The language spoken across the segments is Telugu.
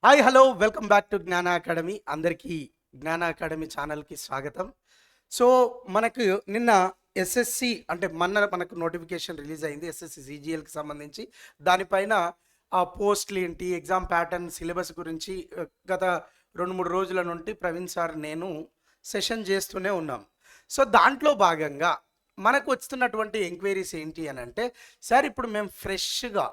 Hi hello welcome back to జ్ఞాన అకాడమీ. అందరికీ జ్ఞాన అకాడమీ ఛానల్కి స్వాగతం. సో మనకు నిన్న ఎస్ఎస్సి అంటే మనకు నోటిఫికేషన్ రిలీజ్ అయింది ఎస్ఎస్సి సిజిఎల్కి సంబంధించి. దానిపైన ఆ పోస్టులు ఏంటి, ఎగ్జామ్ ప్యాటర్న్, సిలబస్ గురించి గత 2-3 రోజుల నుండి ప్రవీణ్ సార్ నేను సెషన్ చేస్తూనే ఉన్నాం. సో దాంట్లో భాగంగా మనకు వస్తున్నటువంటి ఎంక్వైరీస్ ఏంటి అని అంటే, సార్ ఇప్పుడు మేము ఫ్రెష్గా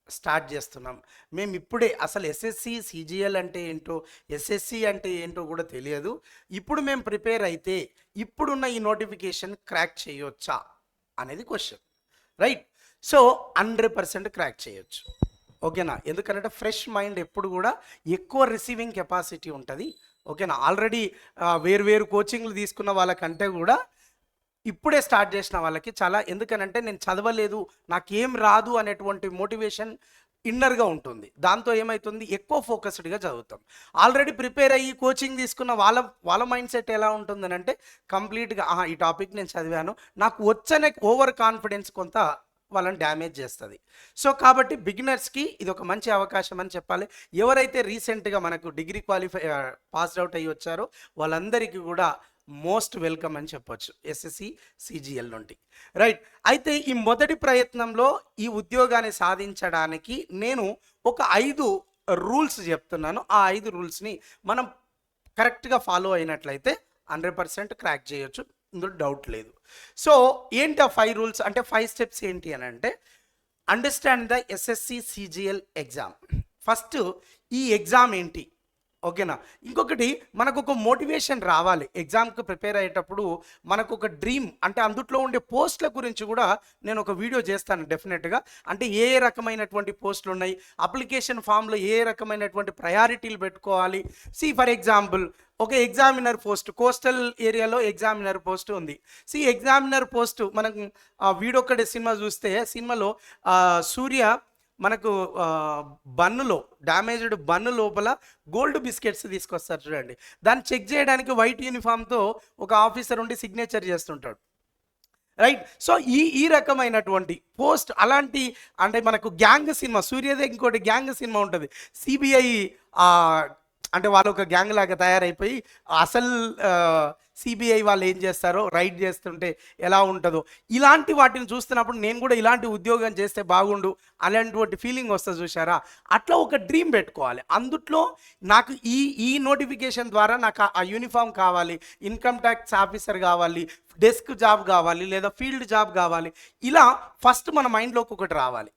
స్టార్ట్ చేస్తున్నాం, మేము ఇప్పుడే అసలు ఎస్ఎస్సి సిజిఎల్ అంటే ఏంటో, ఎస్ఎస్సి అంటే ఏంటో కూడా తెలియదు, ఇప్పుడు మేము ప్రిపేర్ అయితే ఇప్పుడున్న ఈ నోటిఫికేషన్ క్రాక్ చేయొచ్చా అనేది క్వశ్చన్, రైట్? సో 100% క్రాక్ చేయొచ్చు, ఓకేనా? ఎందుకంటే ఫ్రెష్ మైండ్ ఎప్పుడు కూడా ఎక్కువ రిసీవింగ్ కెపాసిటీ ఉంటుంది, ఓకేనా? ఆల్రెడీ వేరు కోచింగ్లు తీసుకున్న వాళ్ళకంటే కూడా ఇప్పుడే స్టార్ట్ చేసిన వాళ్ళకి చాలా, ఎందుకనంటే నేను చదవలేదు, నాకేం రాదు అనేటువంటి మోటివేషన్ ఇన్నర్గా ఉంటుంది. దాంతో ఏమవుతుంది, ఎక్కువ ఫోకస్డ్గా చదువుతాం. ఆల్రెడీ ప్రిపేర్ అయ్యి కోచింగ్ తీసుకున్న వాళ్ళ మైండ్ సెట్ ఎలా ఉంటుందని అంటే, కంప్లీట్గా ఈ టాపిక్ నేను చదివాను, నాకు వచ్చనే ఓవర్ కాన్ఫిడెన్స్ కొంత వాళ్ళని డ్యామేజ్ చేస్తుంది. సో కాబట్టి బిగినర్స్కి ఇది ఒక మంచి అవకాశం అని చెప్పాలి. ఎవరైతే రీసెంట్గా మనకు డిగ్రీ పాస్డ్ అవుట్ అయ్యి వచ్చారో వాళ్ళందరికీ కూడా మోస్ట్ వెల్కమ్ అని చెప్పొచ్చు ఎస్ఎస్సి సిజిఎల్ నుండి, రైట్? అయితే ఈ మొదటి ప్రయత్నంలో ఈ ఉద్యోగాన్ని సాధించడానికి నేను ఒక 5 రూల్స్ చెప్తున్నాను. ఆ 5 రూల్స్ని మనం కరెక్ట్గా ఫాలో అయినట్లయితే 100% క్రాక్ చేయొచ్చు, ఇందులో డౌట్ లేదు. సో ఏంటి ఆ 5 రూల్స్ అంటే, 5 స్టెప్స్ ఏంటి అని అంటే, understand the SSC CGL exam. First ఈ ఎగ్జామ్ ఏంటి, ఓకేనా? ఇంకొకటి, మనకు ఒక మోటివేషన్ రావాలి ఎగ్జామ్కి ప్రిపేర్ అయ్యేటప్పుడు. మనకు ఒక డ్రీమ్ అంటే అందుట్లో ఉండే పోస్టుల గురించి కూడా నేను ఒక వీడియో చేస్తాను డెఫినెట్గా. అంటే ఏ రకమైనటువంటి పోస్టులు ఉన్నాయి, అప్లికేషన్ ఫామ్లో ఏ రకమైనటువంటి ప్రయారిటీలు పెట్టుకోవాలి. ఫర్ ఎగ్జాంపుల్ ఒక ఎగ్జామినర్ పోస్ట్, కోస్టల్ ఏరియాలో ఎగ్జామినర్ పోస్ట్ ఉంది. ఎగ్జామినర్ పోస్ట్ మనకు వీడొక్కడే సినిమా చూస్తే, సినిమాలో సూర్య మనకు బన్నులో, డ్యామేజ్డ్ బన్ను లోపల గోల్డ్ బిస్కెట్స్ తీసుకొస్తారు చూడండి, దాన్ని చెక్ చేయడానికి వైట్ యూనిఫామ్తో ఒక ఆఫీసర్ ఉండి సిగ్నేచర్ చేస్తుంటాడు, రైట్? సో ఈ రకమైనటువంటి పోస్ట్ అలాంటి, అంటే మనకు గ్యాంగ్ సినిమా, సూర్యదే ఇంకోటి గ్యాంగ్ సినిమా ఉంటుంది, సిబిఐ అంటే వాళ్ళు ఒక గ్యాంగ్ లాగా తయారైపోయి అసలు సిబిఐ వాళ్ళు ఏం చేస్తారో, రైడ్ చేస్తుంటే ఎలా ఉంటుందో, ఇలాంటి వాటిని చూస్తున్నప్పుడు నేను కూడా ఇలాంటి ఉద్యోగం చేస్తే బాగుండు అలాంటి ఫీలింగ్ వస్తుంది చూసారా. అట్లా ఒక డ్రీమ్ పెట్టుకోవాలి. అందుట్లో నాకు ఈ నోటిఫికేషన్ ద్వారా నాకు ఆ యూనిఫామ్ కావాలి, ఇన్కమ్ ట్యాక్స్ ఆఫీసర్ కావాలి, డెస్క్ జాబ్ కావాలి, లేదా ఫీల్డ్ జాబ్ కావాలి. ఇలా ఫస్ట్ మన మైండ్లోకి ఒకటి రావాలి.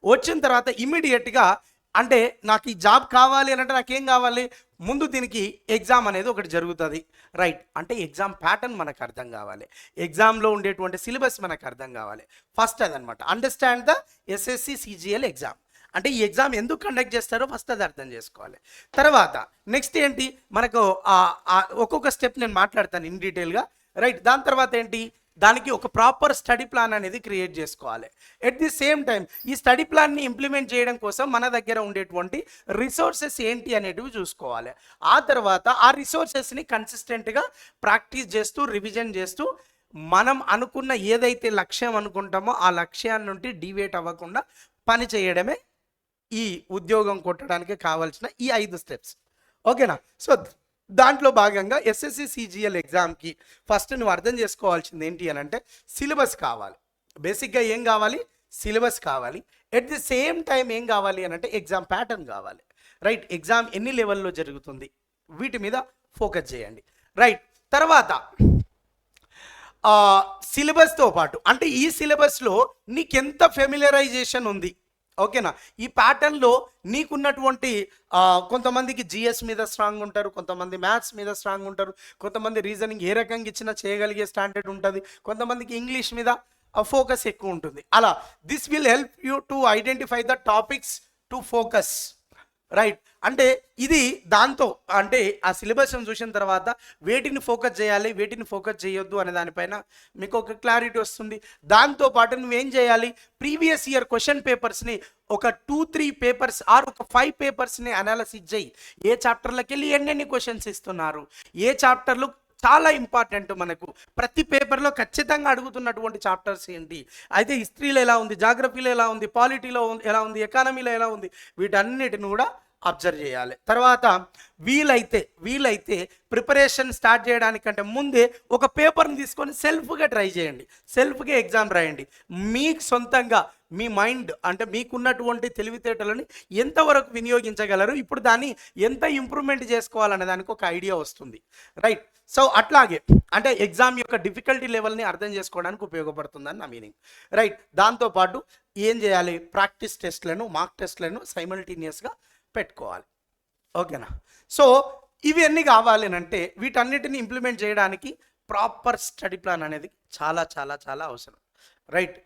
వచ్చిన తర్వాత ఇమీడియట్గా అంటే నాకు ఈ జాబ్ కావాలి అని అంటే నాకేం కావాలి, ముందు దీనికి ఎగ్జామ్ అనేది ఒకటి జరుగుతుంది, రైట్? అంటే ఎగ్జామ్ ప్యాటర్న్ మనకు అర్థం కావాలి, ఎగ్జామ్లో ఉండేటువంటి సిలబస్ మనకు అర్థం కావాలి. ఫస్ట్ అదనమాట, understand the SSC CGL exam. అంటే ఈ ఎగ్జామ్ ఎందుకు కండక్ట్ చేస్తారో ఫస్ట్ అది అర్థం చేసుకోవాలి. తర్వాత నెక్స్ట్ ఏంటి, మనకు ఒక్కొక్క స్టెప్ నేను మాట్లాడతాను ఇన్ డీటెయిల్గా, రైట్? దాని తర్వాత ఏంటి, దానికి ఒక ప్రాపర్ స్టడీ ప్లాన్ అనేది క్రియేట్ చేసుకోవాలి. ఎట్ ది సేమ్ టైం ఈ స్టడీ ప్లాన్ని ఇంప్లిమెంట్ చేయడం కోసం మన దగ్గర ఉండేటువంటి రిసోర్సెస్ ఏంటి అనేటివి చూసుకోవాలి. ఆ తర్వాత ఆ రిసోర్సెస్ని కన్సిస్టెంట్గా ప్రాక్టీస్ చేస్తూ, రివిజన్ చేస్తూ, మనం అనుకున్న ఏదైతే లక్ష్యం అనుకుంటామో ఆ లక్ష్యాన్ని నుండి డివేట్ అవ్వకుండా పని చేయడమే ఈ ఉద్యోగం కొట్టడానికి కావాల్సిన ఈ 5 స్టెప్స్, ఓకేనా? సో దాంట్లో భాగంగా ఎస్ఎస్సి సిజిఎల్ ఎగ్జామ్కి ఫస్ట్ నువ్వు అర్థం చేసుకోవాల్సింది ఏంటి అని అంటే, సిలబస్ కావాలి. బేసిక్గా ఏం కావాలి, సిలబస్ కావాలి. ఎట్ ది సేమ్ టైం ఏం కావాలి అని అంటే, ఎగ్జామ్ ప్యాటర్న్ కావాలి, రైట్? ఎగ్జామ్ ఎన్ని లెవెల్లో జరుగుతుంది, వీటి మీద ఫోకస్ చేయండి, రైట్? తర్వాత సిలబస్తో పాటు అంటే ఈ సిలబస్లో నీకెంత ఫెమిలరైజేషన్ ఉంది, ఓకేనా? ఈ ప్యాటర్న్లో నీకున్నటువంటి కొంతమందికి జిఎస్ మీద స్ట్రాంగ్ ఉంటారు, కొంతమంది మ్యాథ్స్ మీద స్ట్రాంగ్ ఉంటారు, కొంతమంది రీజనింగ్ ఏ రకంగా ఇచ్చినా చేయగలిగే స్టాండర్డ్ ఉంటుంది, కొంతమందికి ఇంగ్లీష్ మీద ఫోకస్ ఎక్కువ ఉంటుంది. అలా this will help you to identify the topics to focus, right? అంటే ఇది దాంతో అంటే ఆ సిలబస్ని చూసిన తర్వాత వేటిని ఫోకస్ చేయాలి, వేటిని ఫోకస్ చేయొద్దు అనే దానిపైన మీకు ఒక క్లారిటీ వస్తుంది. దాంతోపాటు నువ్వేం చేయాలి, ప్రీవియస్ ఇయర్ క్వశ్చన్ పేపర్స్ని ఒక 2-3 పేపర్స్ ఆర్ ఒక 5 పేపర్స్ని అనాలిసిస్ చేయి. ఏ చాప్టర్లకి వెళ్ళి ఎన్నెన్ని క్వశ్చన్స్ ఇస్తున్నారు, ఏ చాప్టర్లు చాలా ఇంపార్టెంట్, మనకు ప్రతి పేపర్లో ఖచ్చితంగా అడుగుతున్నటువంటి చాప్టర్స్ ఏంటి, అయితే హిస్టరీలో ఎలా ఉంది, జాగ్రఫీలో ఎలా ఉంది, పాలిటీలో ఎలా ఉంది, ఎకానమీలో ఎలా ఉంది, వీటన్నిటిని కూడా అబ్జర్వ్ చేయాలి. తర్వాత వీలైతే ప్రిపరేషన్ స్టార్ట్ చేయడానికంటే ముందే ఒక పేపర్ని తీసుకొని సెల్ఫ్గా ట్రై చేయండి, సెల్ఫ్గా ఎగ్జామ్ రాయండి. మీకు సొంతంగా మీ మైండ్ అంటే మీకున్నటువంటి తెలివితేటలని ఎంతవరకు వినియోగించగలరు, ఇప్పుడు దాన్ని ఎంత ఇంప్రూవ్మెంట్ చేసుకోవాలనే దానికి ఒక ఐడియా వస్తుంది, రైట్. సో అట్లాగే అంటే ఎగ్జామ్ యొక్క డిఫికల్టీ లెవెల్ని అర్థం చేసుకోవడానికి ఉపయోగపడుతుందని నా మీనింగ్, రైట్. దాంతోపాటు ఏం చేయాలి, ప్రాక్టీస్ టెస్ట్లను మాక్ టెస్ట్లను సైమల్టేనియస్గా పెట్టుకోవాలి, ఓకేనా. సో ఇవన్నీ కావాలి అంటే వీటన్నిటిని ఇంప్లిమెంట్ చేయడానికి ప్రాపర్ స్టడీ ప్లాన్ అనేది చాలా చాలా చాలా అవసరం, రైట్.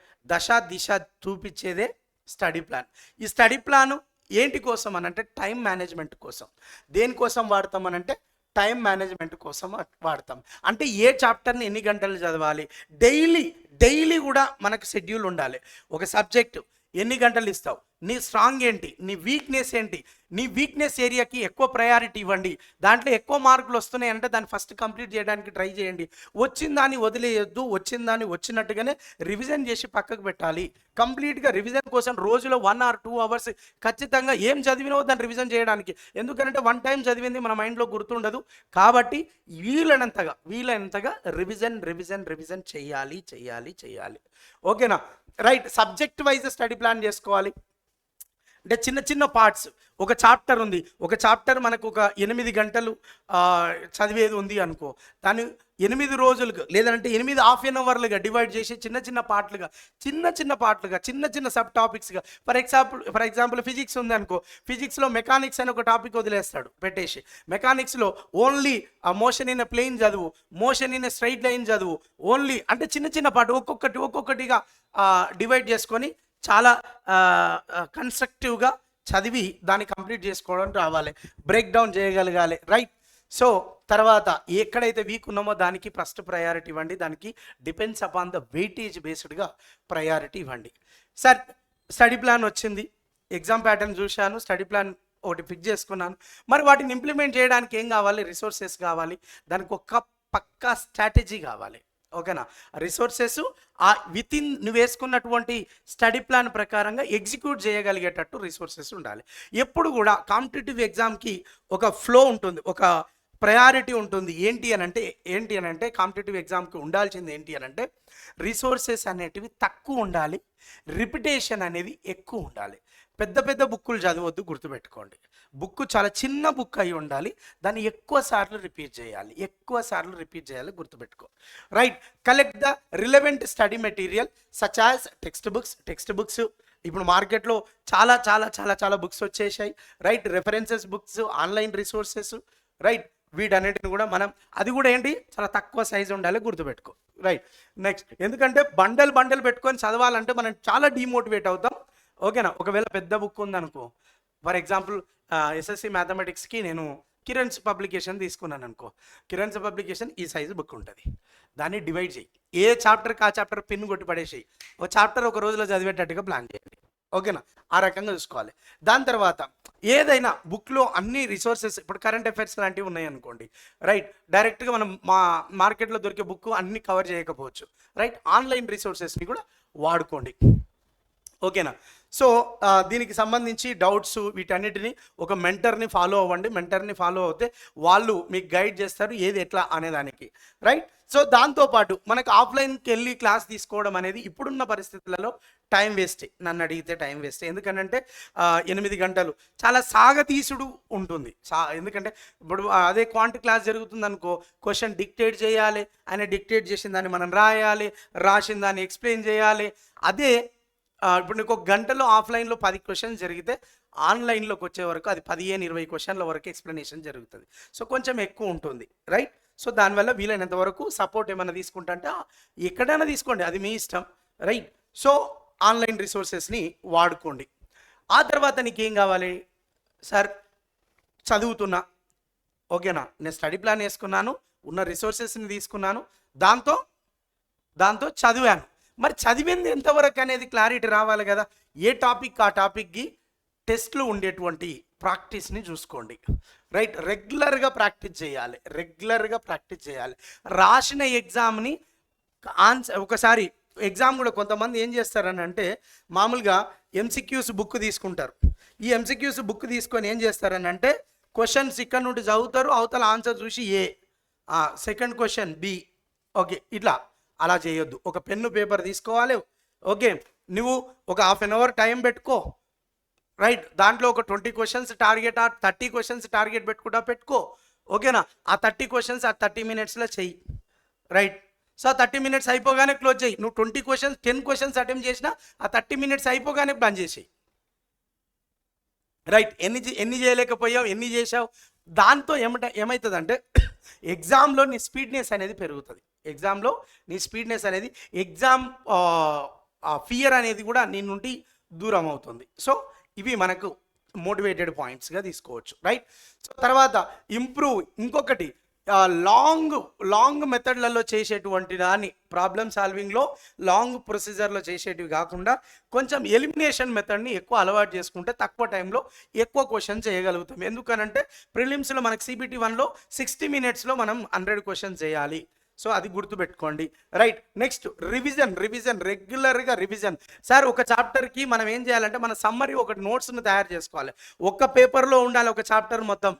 దిశ చూపించేదే స్టడీ ప్లాన్. ఈ స్టడీ ప్లాను ఏంటి కోసం అనంటే టైం మేనేజ్మెంట్ కోసం. దేనికోసం వాడతాం అనంటే టైం మేనేజ్మెంట్ కోసం వాడతాం. అంటే ఏ చాప్టర్ని ఎన్ని గంటలు చదవాలి, డైలీ కూడా మనకు షెడ్యూల్ ఉండాలి. ఒక సబ్జెక్టు ఎన్ని గంటలు ఇస్తావు, నీ స్ట్రాంగ్ ఏంటి, నీ వీక్నెస్ ఏంటి, నీ వీక్నెస్ ఏరియాకి ఎక్కువ ప్రయారిటీ ఇవ్వండి. దాంట్లో ఎక్కువ మార్కులు వస్తున్నాయి అంటే దాన్ని ఫస్ట్ కంప్లీట్ చేయడానికి ట్రై చేయండి. వచ్చిందాన్ని వదిలేయొద్దు, వచ్చిందాన్ని వచ్చినట్టుగానే రివిజన్ చేసి పక్కకు పెట్టాలి. కంప్లీట్గా రివిజన్ కోసం రోజులో 1 or 2 hours ఖచ్చితంగా ఏం చదివినో దాన్ని రివిజన్ చేయడానికి. ఎందుకంటే 1 time చదివింది మన మైండ్లో గుర్తుండదు. కాబట్టి వీలైనంతగా రివిజన్ చేయాలి, ఓకేనా, right. Subject wise study plan చేసుకోవాలి. అంటే చిన్న పార్ట్స్, ఒక చాప్టర్ ఉంది, ఒక చాప్టర్ మనకు ఒక 8 గంటలు చదివేది ఉంది అనుకో, దాన్ని 8 రోజులుగా లేదంటే 8 హాఫ్ ఎన్ అవర్లుగా డివైడ్ చేసి చిన్న పార్ట్లుగా చిన్న సబ్ టాపిక్స్గా. ఫర్ ఎగ్జాంపుల్ ఫిజిక్స్ ఉంది అనుకో, ఫిజిక్స్లో మెకానిక్స్ అని ఒక టాపిక్ వదిలేస్తాడు పెట్టేసి, మెకానిక్స్లో only motion in a plane చదువు, motion in a straight line చదువు, ఓన్లీ అంటే చిన్న పార్ట్ ఒక్కొక్కటిగా డివైడ్ చేసుకొని చాలా కన్స్ట్రక్టివ్గా చదివి దాన్ని కంప్లీట్ చేసుకోవడం రావాలి, బ్రేక్ డౌన్ చేయగలగాలి, రైట్. సో తర్వాత ఎక్కడైతే వీక్ ఉన్నామో దానికి ఫస్ట్ ప్రయారిటీ ఇవ్వండి, దానికి డిపెండ్స్ అపాన్ ద వెయిటేజ్ బేస్డ్గా ప్రయారిటీ ఇవ్వండి. సార్ స్టడీ ప్లాన్ వచ్చింది, ఎగ్జామ్ ప్యాటర్న్ చూశాను, స్టడీ ప్లాన్ ఒకటి ఫిక్స్ చేసుకున్నాను, మరి వాటిని ఇంప్లిమెంట్ చేయడానికి ఏం కావాలి, రిసోర్సెస్ కావాలి, దానికి ఒక పక్కా స్ట్రాటజీ కావాలి, ఓకేనా. రిసోర్సెస్ వితిన్ నువ్వు వేసుకున్నటువంటి స్టడీ ప్లాన్ ప్రకారంగా ఎగ్జిక్యూట్ చేయగలిగేటట్టు రిసోర్సెస్ ఉండాలి. ఎప్పుడు కూడా కాంపిటేటివ్ ఎగ్జామ్కి ఒక ఫ్లో ఉంటుంది, ఒక ప్రయారిటీ ఉంటుంది. ఏంటి అని అంటే కాంపిటేటివ్ ఎగ్జామ్కి ఉండాల్సింది ఏంటి అని అంటే రిసోర్సెస్ అనేటివి తక్కువ ఉండాలి, రిపిటేషన్ అనేది ఎక్కువ ఉండాలి. పెద్ద బుక్కులు చదవద్దు, గుర్తుపెట్టుకోండి. బుక్ చాలా చిన్న బుక్ అయి ఉండాలి, దాన్ని ఎక్కువ సార్లు రిపీట్ చేయాలి, గుర్తుపెట్టుకో, right. Collect the relevant study material such as text books. ఇప్పుడు మార్కెట్లో చాలా బుక్స్ వచ్చేసాయి, right. References books, online resources, right. వీటన్నిటిని కూడా మనం అది కూడా ఏంటి చాలా తక్కువ సైజు ఉండాలి, గుర్తుపెట్టుకో, రైట్. నెక్స్ట్, ఎందుకంటే బండల్ పెట్టుకొని చదవాలంటే మనం చాలా డిమోటివేట్ అవుతాం, ఓకేనా. ఒకవేళ పెద్ద బుక్ ఉందనుకో, ఫర్ ఎగ్జాంపుల్ ఎస్ఎస్సి మ్యాథమెటిక్స్కి నేను కిరణ్స్ పబ్లికేషన్ తీసుకున్నాను అనుకో, కిరణ్స్ పబ్లికేషన్ ఈ సైజు బుక్ ఉంటుంది, దాన్ని డివైడ్ చేయి, ఏ చాప్టర్కి ఆ చాప్టర్ పిన్ కొట్టి పడేసేయి, ఒక చాప్టర్ ఒక రోజులో చదివేటట్టుగా ప్లాన్ చేయండి, ఓకేనా. ఆ రకంగా చూసుకోవాలి. దాని తర్వాత ఏదైనా బుక్లో అన్ని రిసోర్సెస్, ఇప్పుడు కరెంట్ అఫైర్స్ లాంటివి ఉన్నాయి అనుకోండి, రైట్. డైరెక్ట్గా మనం మార్కెట్లో దొరికే బుక్ అన్ని కవర్ చేయకపోవచ్చు, రైట్. ఆన్లైన్ రిసోర్సెస్ని కూడా వాడుకోండి, ఓకేనా. సో దీనికి సంబంధించి డౌట్స్ వీటన్నిటిని ఒక మెంటర్ని ఫాలో అవ్వండి. మెంటర్ని ఫాలో అవుతే వాళ్ళు మీకు గైడ్ చేస్తారు ఏది ఎట్లా అనేదానికి, రైట్. సో దాంతోపాటు మనకు ఆఫ్లైన్కి వెళ్ళి క్లాస్ తీసుకోవడం అనేది ఇప్పుడున్న పరిస్థితులలో టైం వేస్టే, నన్ను అడిగితే టైం వేస్టే. ఎందుకంటే 8 గంటలు చాలా సాగతీసుడు ఉంటుంది. ఎందుకంటే ఇప్పుడు అదే క్వాంటి క్లాస్ జరుగుతుంది అనుకో, క్వశ్చన్ డిక్టేట్ చేయాలి, ఆయన డిక్టేట్ చేసిన దాన్ని మనం రాయాలి, రాసిన దాన్ని ఎక్స్ప్లెయిన్ చేయాలి. అదే ఇప్పుడు నీకు ఒక గంటలో ఆఫ్లైన్లో 10 క్వశ్చన్స్ జరిగితే ఆన్లైన్లోకి వచ్చే వరకు అది 15-20 క్వశ్చన్ల వరకు ఎక్స్ప్లెనేషన్ జరుగుతుంది. సో కొంచెం ఎక్కువ ఉంటుంది, రైట్. సో దానివల్ల వీలైనంత వరకు సపోర్ట్ ఏమైనా తీసుకుంటా అంటే ఎక్కడైనా తీసుకోండి, అది మీ ఇష్టం, రైట్. సో ఆన్లైన్ రిసోర్సెస్ని వాడుకోండి. ఆ తర్వాత నీకేం కావాలి, సార్ చదువుతున్నా, ఓకేనా, నేను స్టడీ ప్లాన్ వేసుకున్నాను, ఉన్న రిసోర్సెస్ని తీసుకున్నాను, దాంతో చదివాను, మరి చదివింది ఎంతవరకు అనేది క్లారిటీ రావాలి కదా. ఏ టాపిక్ ఆ టాపిక్కి టెస్ట్లు ఉండేటువంటి ప్రాక్టీస్ని చూసుకోండి, రైట్. రెగ్యులర్గా ప్రాక్టీస్ చేయాలి, రాసిన ఎగ్జామ్ని ఒకసారి ఎగ్జామ్ కూడా కొంతమంది ఏం చేస్తారని అంటే మామూలుగా ఎంసీక్యూస్ బుక్ తీసుకుంటారు. ఈ ఎంసీక్యూస్ బుక్ తీసుకొని ఏం చేస్తారని అంటే క్వశ్చన్స్ ఇక్కడ నుండి చదువుతారు, అవతల ఆన్సర్ చూసి ఏ, సెకండ్ క్వశ్చన్ బి, ఓకే ఇట్లా అలా చేయొద్దు. ఒక పెన్ను పేపర్ తీసుకోవాలి. ఓకే, నువ్వు ఒక హాఫ్ అన్ అవర్ టైం పెట్టుకో, రైట్. దాంట్లో ఒక 20 క్వశ్చన్స్ టార్గెట్, 30 క్వశ్చన్స్ టార్గెట్ పెట్టుకో. ఓకేనా, ఆ 30 క్వశ్చన్స్ ఆ 30 మినిట్స్లో చెయ్యి, రైట్. సో 30 మినిట్స్ అయిపోగానే క్లోజ్ చేయి. నువ్వు 20 క్వశ్చన్స్ 10 క్వశ్చన్స్ అటెంప్ట్ చేసినా ఆ 30 మినిట్స్ అయిపోగానే బంద్ చేసేయి, రైట్. ఎన్ని చేయలేకపోయావు, ఎన్ని చేసావు, దాంతో ఏమవుతుందంటే ఎగ్జామ్లో నీ స్పీడ్నెస్ అనేది పెరుగుతుంది. ఎగ్జామ్లో నీ స్పీడ్నెస్ అనేది, ఎగ్జామ్ ఫియర్ అనేది కూడా నీ నుండి దూరం అవుతుంది. సో ఇవి మనకు మోటివేటెడ్ పాయింట్స్గా తీసుకోవచ్చు, రైట్. సో తర్వాత ఇంప్రూవ్, ఇంకొకటి లాంగ్ మెథడ్లలో చేసేటువంటి దాన్ని, ప్రాబ్లమ్ సాల్వింగ్లో లాంగ్ ప్రొసీజర్లో చేసేటివి కాకుండా కొంచెం ఎలిమినేషన్ మెథడ్ని ఎక్కువ అలవాటు చేసుకుంటే తక్కువ టైంలో ఎక్కువ క్వశ్చన్ చేయగలుగుతాం. ఎందుకనంటే ప్రిలిమ్స్లో మనకి CBT 1లో 60 మినిట్స్లో మనం 100 క్వశ్చన్స్ చేయాలి. సో అది గుర్తుపెట్టుకోండి, రైట్. నెక్స్ట్ రివిజన్, రెగ్యులర్గా రివిజన్. సార్ ఒక చాప్టర్కి మనం ఏం చేయాలంటే మన సమ్మరీ ఒక నోట్స్ను తయారు చేసుకోవాలి. ఒక్క పేపర్లో ఉండాలి ఒక చాప్టర్ మొత్తం.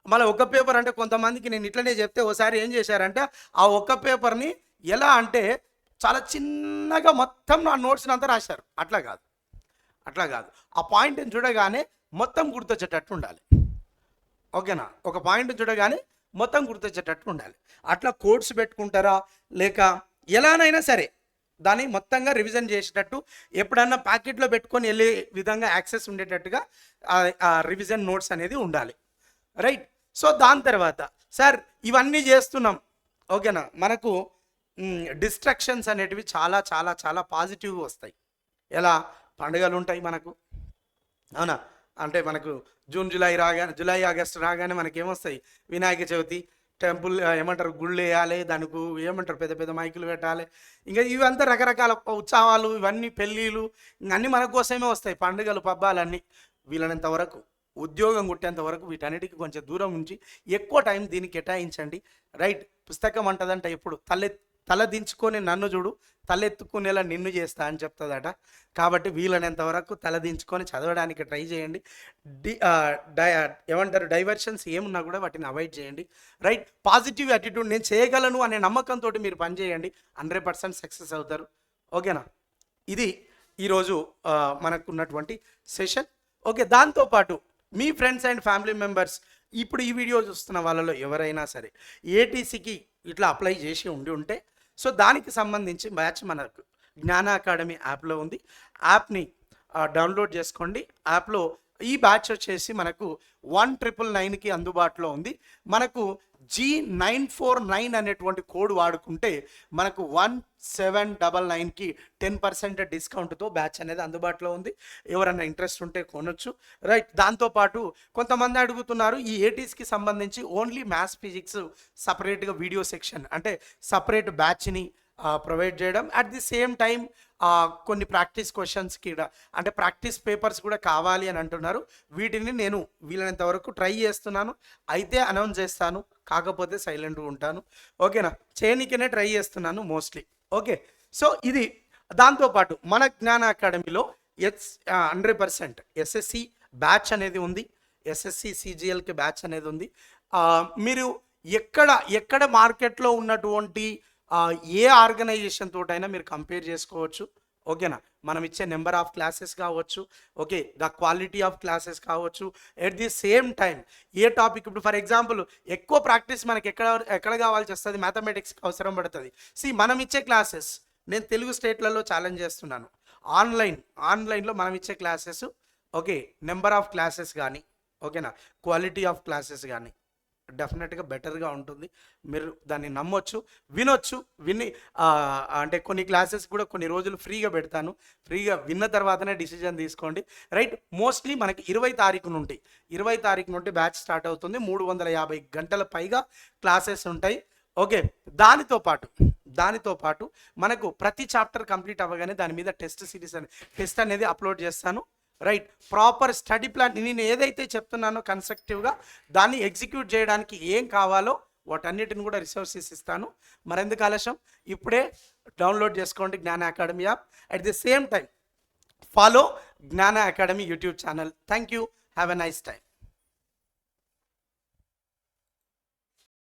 మళ్ళీ ఒక పేపర్ అంటే కొంతమందికి నేను ఇట్లనే చెప్తే ఒకసారి ఏం చేశారంటే ఆ ఒక్క పేపర్ని ఎలా అంటే చాలా చిన్నగా మొత్తం నా నోట్స్ని అంతా రాశారు. అట్లా కాదు, ఆ పాయింట్ని చూడగానే మొత్తం గుర్తొచ్చేటట్టు ఉండాలి. ఓకేనా, ఒక పాయింట్ చూడగానే మొత్తం గుర్తొచ్చేటట్టు ఉండాలి. అట్లా కోడ్స్ పెట్టుకుంటారా, లేక ఎలానైనా సరే దాన్ని మొత్తంగా రివిజన్ చేసేటట్టు, ఎప్పుడన్నా ప్యాకెట్లో పెట్టుకొని వెళ్ళే విధంగా యాక్సెస్ ఉండేటట్టుగా ఆ రివిజన్ నోట్స్ అనేది ఉండాలి, రైట్. సో దాని తర్వాత సార్ ఇవన్నీ చేస్తున్నాం, ఓకేనా, మనకు డిస్ట్రాక్షన్స్ అనేటివి చాలా చాలా చాలా పాజిటివ్గా వస్తాయి. ఎలా, పండుగలు ఉంటాయి మనకు, అవునా, అంటే మనకు జూలై ఆగస్ట్ రాగానే మనకి ఏమొస్తాయి, వినాయక చవితి, టెంపుల్ ఏమంటారు, గుళ్ళు వేయాలి, దానికి ఏమంటారు పెద్ద పెద్ద మైకులు పెట్టాలి, ఇంకా ఇవంతా రకరకాల ఉత్సవాలు, ఇవన్నీ పెళ్ళిళ్ళు, అన్నీ మన కోసమే వస్తాయి, పండుగలు పబ్బాలన్నీ. వీలైనంత వరకు ఉద్యోగం కొట్టేంత వరకు వీటన్నిటికీ కొంచెం దూరం ఉంచి ఎక్కువ టైం దీనికి కేటాయించండి, రైట్. పుస్తకం అంటదంట ఎప్పుడు తల దించుకొని నన్ను చూడు, తలెత్తుకునేలా నిన్ను చేస్తా అని చెప్తుందట. కాబట్టి వీలైనంత వరకు తల దించుకొని చదవడానికి ట్రై చేయండి. ఏమంటారు, డైవర్షన్స్ ఏమున్నా కూడా వాటిని అవాయిడ్ చేయండి, రైట్. పాజిటివ్ యాటిట్యూడ్, నేను చేయగలను అనే నమ్మకంతో మీరు పనిచేయండి, 100% సక్సెస్ అవుతారు. ఓకేనా, ఇది ఈరోజు మనకున్నటువంటి సెషన్. ఓకే, దాంతోపాటు మీ ఫ్రెండ్స్ అండ్ ఫ్యామిలీ మెంబర్స్, ఇప్పుడు ఈ వీడియో చూస్తున్న వాళ్ళలో ఎవరైనా సరే ఏటీసీకి ఇట్లా అప్లై చేసి ఉంటే, సో దానికి సంబంధించి బ్యాచ్ మనకు జ్ఞాన అకాడమీ యాప్లో ఉంది. యాప్ని డౌన్లోడ్ చేసుకోండి. యాప్లో ఈ బ్యాచ్ వచ్చేసి మనకు 1999కి అందుబాటులో ఉంది. మనకు G949 అనేటువంటి కోడ్ వాడుకుంటే మనకు 1799కి 10% డిస్కౌంట్తో బ్యాచ్ అనేది అందుబాటులో ఉంది. ఎవరైనా ఇంట్రెస్ట్ ఉంటే కొనొచ్చు, రైట్. దాంతోపాటు కొంతమంది అడుగుతున్నారు ఈ ఏటీస్కి సంబంధించి ఓన్లీ మ్యాథ్స్ ఫిజిక్స్ సపరేట్గా వీడియో సెక్షన్, అంటే సపరేట్ బ్యాచ్ని ప్రొవైడ్ చేయడం, అట్ ది సేమ్ టైం కొన్ని ప్రాక్టీస్ క్వశ్చన్స్కి అంటే ప్రాక్టీస్ పేపర్స్ కూడా కావాలి అని అంటున్నారు. వీటిని నేను వీలైనంత వరకు ట్రై చేస్తున్నాను, అయితే అనౌన్స్ చేస్తాను, కాకపోతే సైలెంట్గా ఉంటాను. ఓకేనా, చేయనికనే ట్రై చేస్తున్నాను మోస్ట్లీ. ఓకే, సో ఇది. దాంతోపాటు మన జ్ఞాన అకాడమీలో 100% SSC బ్యాచ్ అనేది ఉంది, SSC CGLకి బ్యాచ్ అనేది ఉంది. మీరు ఎక్కడ మార్కెట్లో ఉన్నటువంటి ఏ ఆర్గనైజేషన్ తోటైనా మీరు కంపేర్ చేసుకోవచ్చు. ఓకేనా, మనం ఇచ్చే నెంబర్ ఆఫ్ క్లాసెస్ కావచ్చు, okay, the quality of classes కావచ్చు, ఎట్ ది సేమ్ టైం ఏ టాపిక్, ఇప్పుడు ఫర్ ఎగ్జాంపుల్ ఎక్కువ ప్రాక్టీస్ మనకి ఎక్కడ కావాల్సి వస్తుంది, మ్యాథమెటిక్స్కి అవసరం పడుతుంది. మనం ఇచ్చే క్లాసెస్ నేను తెలుగు స్టేట్లలో ఛాలెంజ్ చేస్తున్నాను, ఆన్లైన్లో మనం ఇచ్చే classes, okay, number of classes కానీ, ఓకేనా, క్వాలిటీ ఆఫ్ క్లాసెస్ కానీ డెఫినెట్గా బెటర్గా ఉంటుంది. మీరు దాన్ని నమ్మొచ్చు, విని అంటే కొన్ని క్లాసెస్ కూడా కొన్ని రోజులు ఫ్రీగా పెడతాను. ఫ్రీగా విన్న తర్వాతనే డిసిజన్ తీసుకోండి, రైట్. మోస్ట్లీ మనకి 20 తారీఖు నుండి బ్యాచ్ స్టార్ట్ అవుతుంది. 350 గంటల పైగా క్లాసెస్ ఉంటాయి. ఓకే, దానితో పాటు మనకు ప్రతి చాప్టర్ కంప్లీట్ అవ్వగానే దాని మీద టెస్ట్ అనేది అప్లోడ్ చేస్తాను, రైట్. ప్రాపర్ స్టడీ ప్లాన్ నేను ఏదైతే చెప్తున్నానో కన్స్ట్రక్టివ్గా దాన్ని ఎగ్జిక్యూట్ చేయడానికి ఏం కావాలో వాటన్నిటిని కూడా రిసోర్సెస్ ఇస్తాను. మరెందుకు ఆలస్యం, ఇప్పుడే డౌన్లోడ్ చేసుకోండి Gnana Academy app. At the same time follow Gnana Academy YouTube channel. Thank you. Have a nice time.